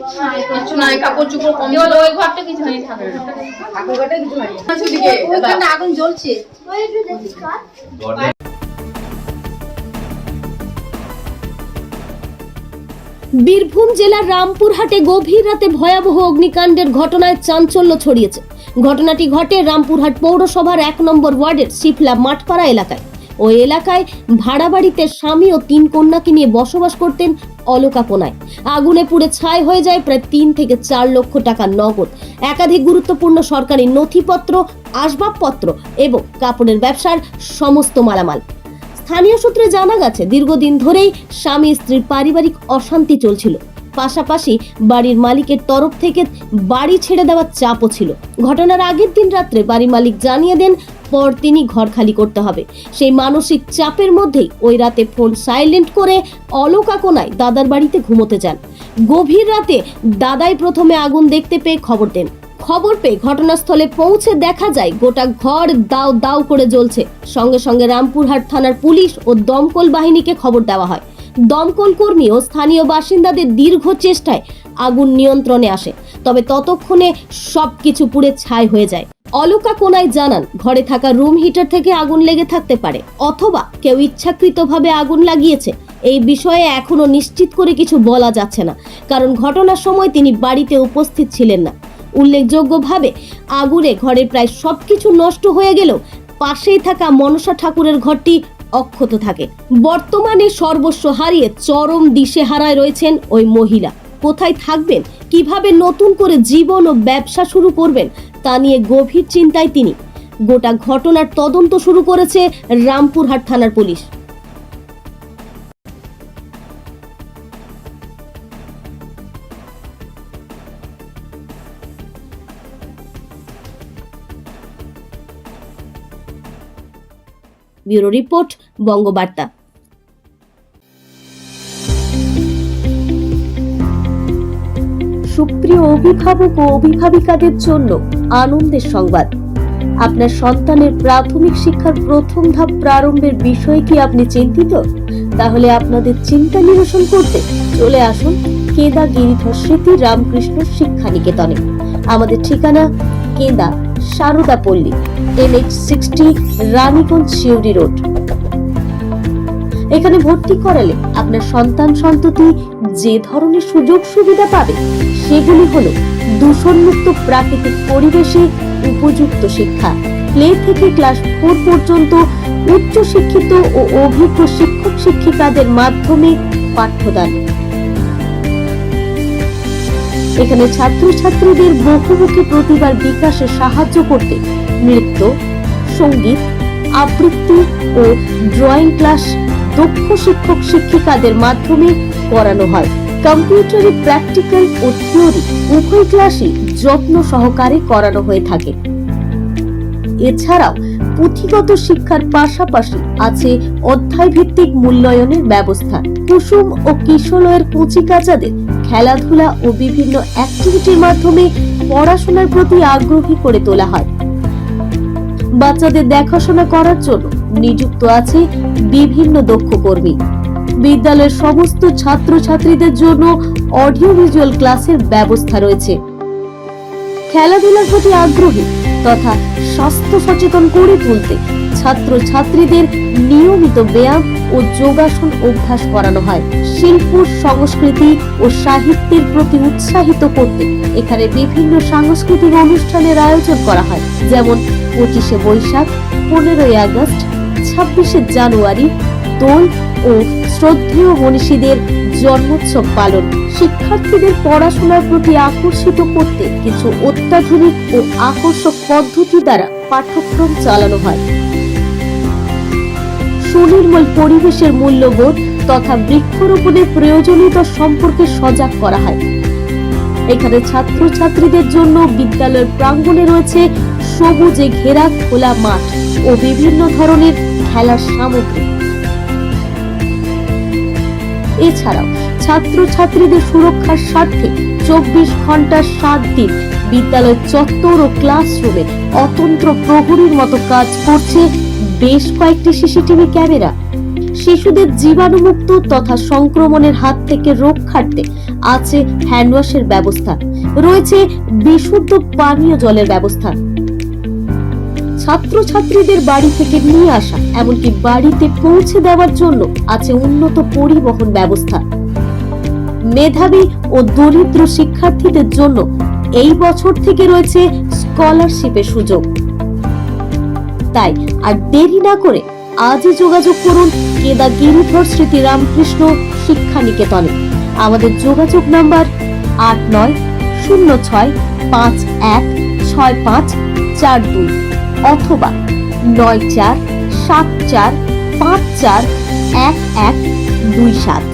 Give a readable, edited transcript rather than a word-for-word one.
কিছু নাই, কাপড় চোপড় কম ছিল, ওই ঘরটা কিছু হয়নি, ঠাকুর ঘরটা কিছু হয়নি। ওইখানটা আগুন জ্বলছে। বীরভূম জেলার রামপুরহাটে গভীর রাতে ভয়াবহ অগ্নিকাণ্ডের ঘটনায় চাঞ্চল্য ছড়িয়েছে। ঘটনাটি ঘটে রামপুরহাট পৌরসভার 1 নম্বর ওয়ার্ডের শিফলা মাঠপাড়া এলাকায়। ওই এলাকায় ভাড়া বাড়িতে স্বামী ও 3 কন্যাকে নিয়ে বসবাস করতেন অলকা কোনায়। আগুনে পুড়ে ছাই হয়ে যায় প্রায় 3 থেকে 4 লক্ষ টাকা নগদ, একাধিক গুরুত্বপূর্ণ সরকারি নথিপত্র, আসবাবপত্র এবং কাপড়ের ব্যবসার সমস্ত মালামাল। স্থানীয় সূত্রে জানা গেছে, দীর্ঘদিন ধরেই স্বামী স্ত্রীর পারিবারিক অশান্তি চলছিল। পাশাপাশি বাড়ির মালিকের তরফ থেকে বাড়ি ছেড়ে দেওয়ার চাপও ছিল। ঘটনার আগের দিন রাত্রে বাড়ি মালিক জানিয়ে দেন পরদিনই ঘর খালি করতে হবে। সেই মানসিক চাপের মধ্যেই ওই রাতে ফোন সাইলেন্ট করে অলকা কোনায় দাদার বাড়িতে ঘুমোতে যান। গভীর রাতে দাদাই প্রথমে আগুন দেখতে পেয়ে খবর দেন। খবর পেয়ে ঘটনাস্থলে পৌঁছে দেখা যায় গোটা ঘর দাউ দাউ করে জ্বলছে। সঙ্গে সঙ্গে রামপুরহাট থানার পুলিশ ও দমকল বাহিনীকে খবর দেওয়া হয়। দমকল কর্মী ও স্থানীয় বাসিন্দাদের দীর্ঘ চেষ্টায় আগুন নিয়ন্ত্রণে আসে, তবে ততক্ষণে সবকিছু পুড়ে ছাই হয়ে যায়। অলকা কোনায় জানান, ঘরে থাকা রুম হিটার থেকে আগুন লেগে থাকতে পারে, অথবা কেউ ইচ্ছাকৃতভাবে আগুন লাগিয়েছে। এই বিষয়ে এখনো নিশ্চিত করে কিছু বলা যাচ্ছে না, কারণ ঘটনার সময় তিনি বাড়িতে উপস্থিত ছিলেন না। উল্লেখযোগ্যভাবে আগুনে ঘরের প্রায় সবকিছু নষ্ট হয়ে গেলেও পাশেই থাকা মনসা ঠাকুরের ঘরটি অক্ষত থাকে। বর্তমানে সর্বস্ব হারিয়ে চরম দিশেহারায় রয়েছেন ওই মহিলা। কোথায় থাকবেন, কিভাবে নতুন করে জীবন ও ব্যবসা শুরু করবেন তা নিয়ে গভীর চিন্তায় তিনি। গোটা ঘটনার তদন্ত শুরু করেছে রামপুরহাট থানার পুলিশ। Bureau report, Bangabarta. সুপ্রিয় অভিভাবক ও অভিভাবিকাদের জন্য আনন্দের সংবাদ। আপনার সন্তানের প্রাথমিক শিক্ষার প্রথম ধাপ প্রারম্ভের বিষয়ে কি আপনি চিন্তিত? তাহলে আপনাদের চিন্তা নিরসন করতে চলে আসুন কেদা গিরিধর স্মৃতি রামকৃষ্ণ শিক্ষা নিকেতনে। আমাদের ঠিকানা কেদা সারদা পল্লী, NH60, রানীগঞ্জ, শিউরি রোড। এখানে ভর্তি করালে আপনার সন্তান সন্ততি যে ধরনের সুযোগ সুবিধা পাবে সেগুলি হলো দূষণমুক্ত প্রাকৃতিক পরিবেশে উপযুক্ত শিক্ষা, প্লে থেকে ক্লাস 4 পর্যন্ত উচ্চ শিক্ষিত ও অভিজ্ঞ শিক্ষক শিক্ষিকাদের মাধ্যমে পাঠ্যদান। এখানে ছাত্রছাত্রীদের বহুমুখী প্রতিভার বিকাশে সাহায্য করতে নৃত্য, সঙ্গীত, আবৃত্তি ও ড্রয়িং ক্লাস দক্ষ শিক্ষক শিক্ষিকাদের মাধ্যমে করানো হয়। কম্পিউটারে প্র্যাকটিক্যাল ও থিওরি উভয় ক্লাসই যত্ন সহকারে করানো হয়ে থাকে। এছাড়াও পুঁথিগত শিক্ষার পাশাপাশি আছে অধ্যায় ভিত্তিক মূল্যায়নের ব্যবস্থা। কুসুম ও কিশোরয়ের কচিকাচাদের খেলাধুলা ও বিভিন্ন অ্যাক্টিভিটির মাধ্যমে পড়াশোনার প্রতি আগ্রহী করে তোলা হয়। বাচ্চাদের দেখাশোনা করার জন্য নিযুক্ত আছে বিভিন্ন দক্ষ কর্মী। বিদ্যালয়ের সমস্ত ছাত্রছাত্রীদের জন্য অডিও ভিজুয়াল ক্লাসের ব্যবস্থা রয়েছে। খেলাধুলার প্রতি আগ্রহী তথা স্বাস্থ্য সচেতন করে তুলতে ছাত্রছাত্রীদের নিয়মিত ব্যায়াম ও যোগাসন অভ্যাস করানো হয়। শিল্প, সংস্কৃতি ও সাহিত্যের প্রতি উৎসাহিত করতে এখানে বিভিন্ন সাংস্কৃতিক অনুষ্ঠানের আয়োজন করা হয়, যেমন 25শে বৈশাখ, 15ই আগস্ট, 26শে জানুয়ারি, দোল ও শ্রদ্ধেয় মনীষীদের জন্মোৎসব পালন। শিক্ষার্থীদের পড়াশোনার প্রতি আকর্ষিত করতে কিছু অত্যাধুনিক ও আকর্ষক পদ্ধতি দ্বারা পাঠ্যক্রম চালানো হয়। সুনির্মল পরিবেশের মূল্যবোধ তথা বৃক্ষরোপণের প্রয়োজনীয়তা সম্পর্কে সজাগ করা হয়। এখানে ছাত্রছাত্রীদের জন্য বিদ্যালয়ের প্রাঙ্গণে রয়েছে সবুজে ঘেরা খোলা মাঠ ও বিভিন্ন ধরনের খেলার সামগ্রী। এছাড়াও ছাত্রছাত্রীদের সুরক্ষার স্বার্থে 24 ঘন্টা 7 দিন বিদ্যালয় চত্বর ও ক্লাসরুমে অতন্ত্র প্রহরীর মতো কাজ করছে বেশ কয়েকটি সিসিটিভি ক্যামেরা। শিশুদের জীবাণুমুক্ত তথা সংক্রমণের হাত থেকে রক্ষার্থে আছে হ্যান্ডওয়াশের ব্যবস্থা, রয়েছে বিশুদ্ধ পানীয় জলের ব্যবস্থা। ছাত্রছাত্রীদের বাড়ি থেকে নিয়ে আসা এমনকি বাড়িতে পৌঁছে দেওয়ার জন্য আছে উন্নত পরিবহন ব্যবস্থা। মেধাবী ও দরিদ্র শিক্ষার্থীদের জন্য এই বছর থেকে রয়েছে স্কলারশিপের সুযোগ। তাই আর দেরি না করে আজই যোগাযোগ করুন কেদা গিরিধর স্মৃতি রামকৃষ্ণ শিক্ষা নিকেতনে। আমাদের যোগাযোগ নাম্বার 8906516542 অথবা 9474541127।